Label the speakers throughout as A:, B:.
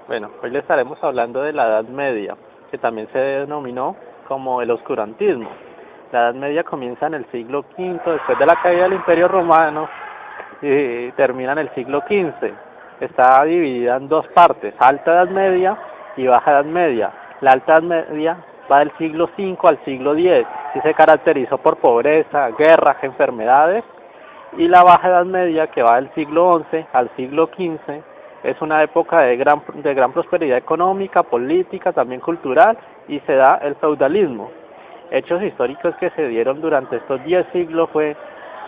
A: Bueno, hoy le estaremos hablando de la Edad Media, que también se denominó como el oscurantismo. La Edad Media comienza en el siglo V, después de la caída del Imperio Romano, y termina en el siglo XV. Está dividida en dos partes, Alta Edad Media y Baja Edad Media. La Alta Edad Media va del siglo V al siglo X y se caracterizó por pobreza, guerras, enfermedades, y la Baja Edad Media, que va del siglo XI al siglo XV, es una época de gran prosperidad económica, política, también cultural, y se da el feudalismo. Hechos históricos que se dieron durante estos 10 siglos fue,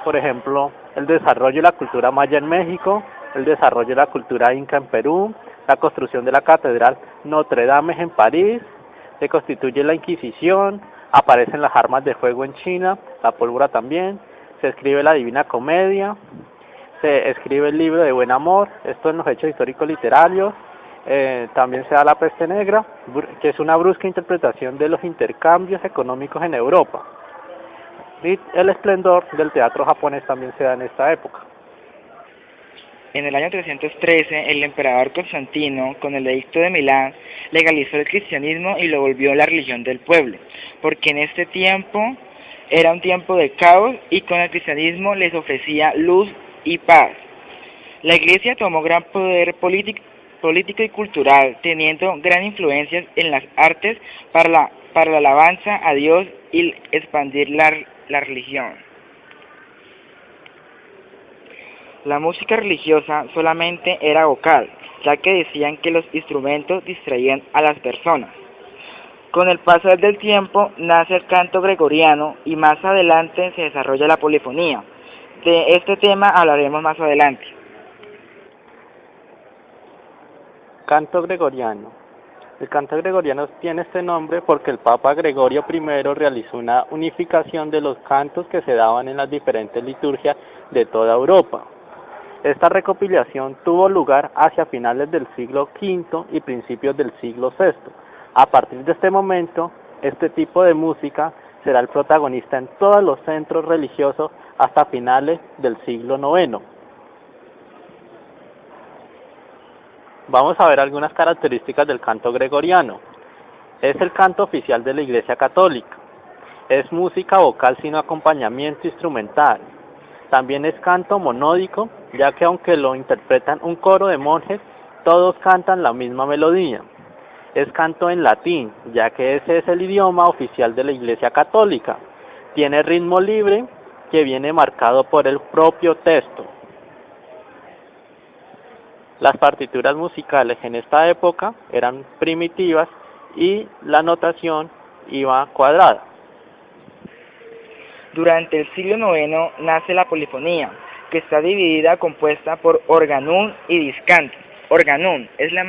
A: por ejemplo, el desarrollo de la cultura maya en México, el desarrollo de la cultura inca en Perú, la construcción de la catedral Notre Dame en París, se constituye la Inquisición, aparecen las armas de fuego en China, la pólvora también, se escribe la Divina Comedia, se escribe el libro de Buen Amor, esto en los hechos históricos literarios. También se da la peste negra, que es una brusca interpretación de los intercambios económicos en Europa. Y el esplendor del teatro japonés también se da en esta época.
B: En el año 313, el emperador Constantino, con el edicto de Milán, legalizó el cristianismo y lo volvió la religión del pueblo, porque en este tiempo era un tiempo de caos y con el cristianismo les ofrecía luz y paz. La Iglesia tomó gran poder político y cultural, teniendo gran influencia en las artes para la alabanza a Dios y expandir la religión. La música religiosa solamente era vocal, ya que decían que los instrumentos distraían a las personas. Con el pasar del tiempo nace el canto gregoriano y más adelante se desarrolla la polifonía. De este tema hablaremos más adelante.
A: Canto gregoriano. El canto gregoriano tiene este nombre porque el Papa Gregorio I realizó una unificación de los cantos que se daban en las diferentes liturgias de toda Europa. Esta recopilación tuvo lugar hacia finales del siglo V y principios del siglo VI. A partir de este momento, este tipo de música será el protagonista en todos los centros religiosos hasta finales del siglo IX. Vamos a ver algunas características del canto gregoriano. Es el canto oficial de la Iglesia Católica. Es música vocal sin acompañamiento instrumental. También es canto monódico, ya que aunque lo interpretan un coro de monjes, todos cantan la misma melodía. Es canto en latín, ya que ese es el idioma oficial de la Iglesia Católica. Tiene ritmo libre, que viene marcado por el propio texto. Las partituras musicales en esta época eran primitivas y la notación iba cuadrada.
B: Durante el siglo IX nace la polifonía, que está dividida compuesta por organum y discanto. Organum es la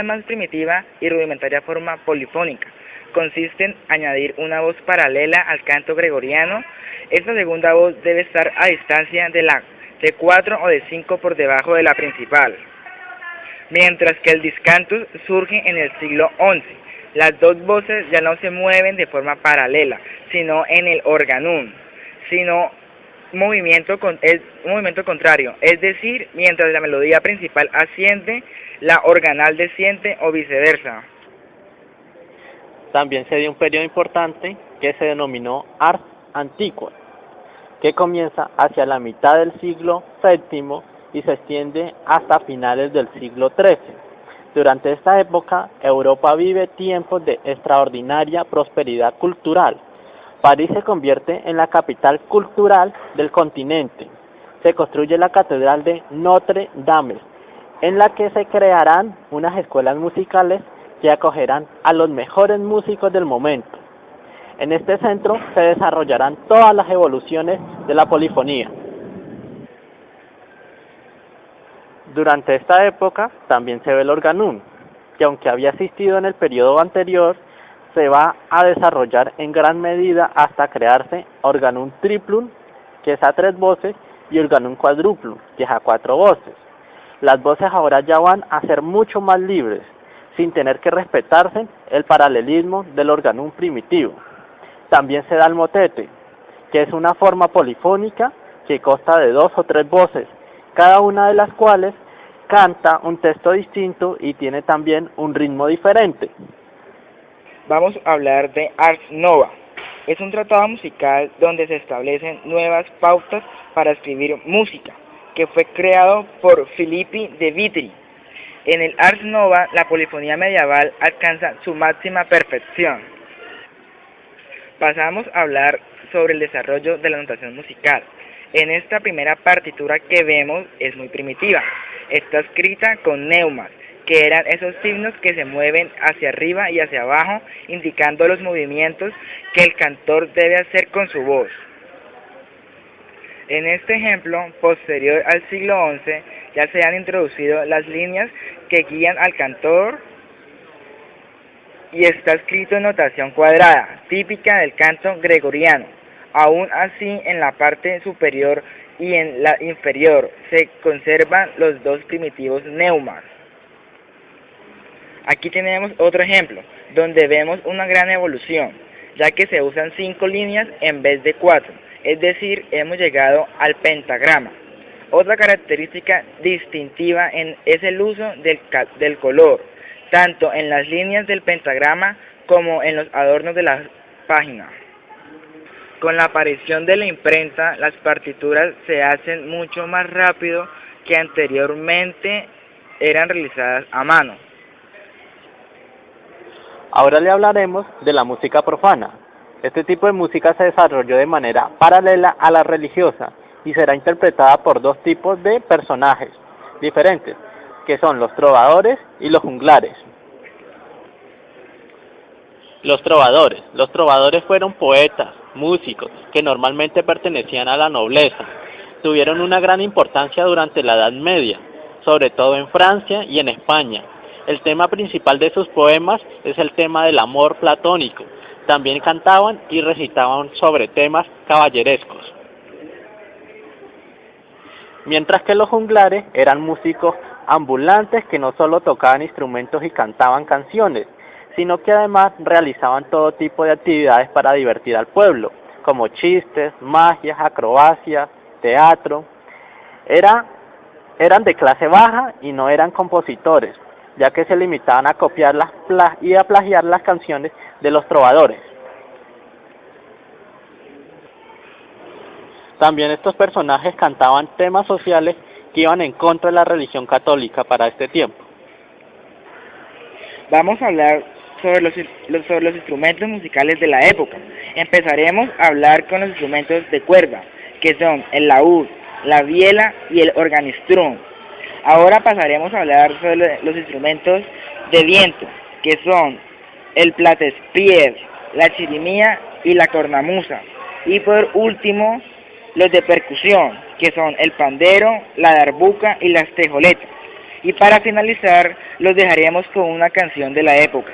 B: más primitiva y rudimentaria forma polifónica. Consiste en añadir una voz paralela al canto gregoriano. Esta segunda voz debe estar a distancia de 4 o de 5 por debajo de la principal. Mientras que el discantus surge en el siglo XI. Las dos voces ya no se mueven de forma paralela, sino en el organum, sino un movimiento contrario, es decir, mientras la melodía principal asciende, la organal desciende o viceversa.
A: También se dio un periodo importante que se denominó Ars Antiqua, que comienza hacia la mitad del siglo VII y se extiende hasta finales del siglo XIII. Durante esta época, Europa vive tiempos de extraordinaria prosperidad cultural. París se convierte en la capital cultural del continente. Se construye la catedral de Notre Dame, en la que se crearán unas escuelas musicales que acogerán a los mejores músicos del momento. En este centro se desarrollarán todas las evoluciones de la polifonía. Durante esta época también se ve el organum, que aunque había existido en el periodo anterior, se va a desarrollar en gran medida hasta crearse organum triplum, que es a 3 voces, y organum quadruplum, que es a 4 voces. Las voces ahora ya van a ser mucho más libres, sin tener que respetarse el paralelismo del organum primitivo. También se da el motete, que es una forma polifónica que consta de 2 o 3 voces, cada una de las cuales canta un texto distinto y tiene también un ritmo diferente.
B: Vamos a hablar de Ars Nova. Es un tratado musical donde se establecen nuevas pautas para escribir música, que fue creado por Filippi de Vitry. En el Ars Nova, la polifonía medieval alcanza su máxima perfección. Pasamos a hablar sobre el desarrollo de la notación musical. En esta primera partitura que vemos es muy primitiva. Está escrita con neumas, que eran esos signos que se mueven hacia arriba y hacia abajo, indicando los movimientos que el cantor debe hacer con su voz. En este ejemplo, posterior al siglo XI, ya se han introducido las líneas que guían al cantor y está escrito en notación cuadrada, típica del canto gregoriano. Aún así, en la parte superior y en la inferior se conservan los dos primitivos neumas. Aquí tenemos otro ejemplo, donde vemos una gran evolución, ya que se usan 5 líneas en vez de 4, es decir, hemos llegado al pentagrama. Otra característica distintiva es el uso del color, tanto en las líneas del pentagrama como en los adornos de la página. Con la aparición de la imprenta, las partituras se hacen mucho más rápido que anteriormente eran realizadas a mano.
A: Ahora le hablaremos de la música profana. Este tipo de música se desarrolló de manera paralela a la religiosa y será interpretada por dos tipos de personajes diferentes, que son los trovadores y los juglares. Los trovadores fueron poetas, músicos, que normalmente pertenecían a la nobleza. Tuvieron una gran importancia durante la Edad Media, sobre todo en Francia y en España. El tema principal de sus poemas es el tema del amor platónico. También cantaban y recitaban sobre temas caballerescos. Mientras que los juglares eran músicos ambulantes que no solo tocaban instrumentos y cantaban canciones, sino que además realizaban todo tipo de actividades para divertir al pueblo, como chistes, magias, acrobacias, teatro. Eran de clase baja y no eran compositores, ya que se limitaban a copiar y a plagiar las canciones de los trovadores. También estos personajes cantaban temas sociales que iban en contra de la religión católica para este tiempo.
B: Vamos a hablar sobre los instrumentos musicales de la época. Empezaremos a hablar con los instrumentos de cuerda, que son el laúd, la viela y el organistrum. Ahora pasaremos a hablar sobre los instrumentos de viento, que son el platespierre, la chirimía y la cornamusa. Y por último, los de percusión, que son el pandero, la darbuca y las tejoletas. Y para finalizar, los dejaremos con una canción de la época.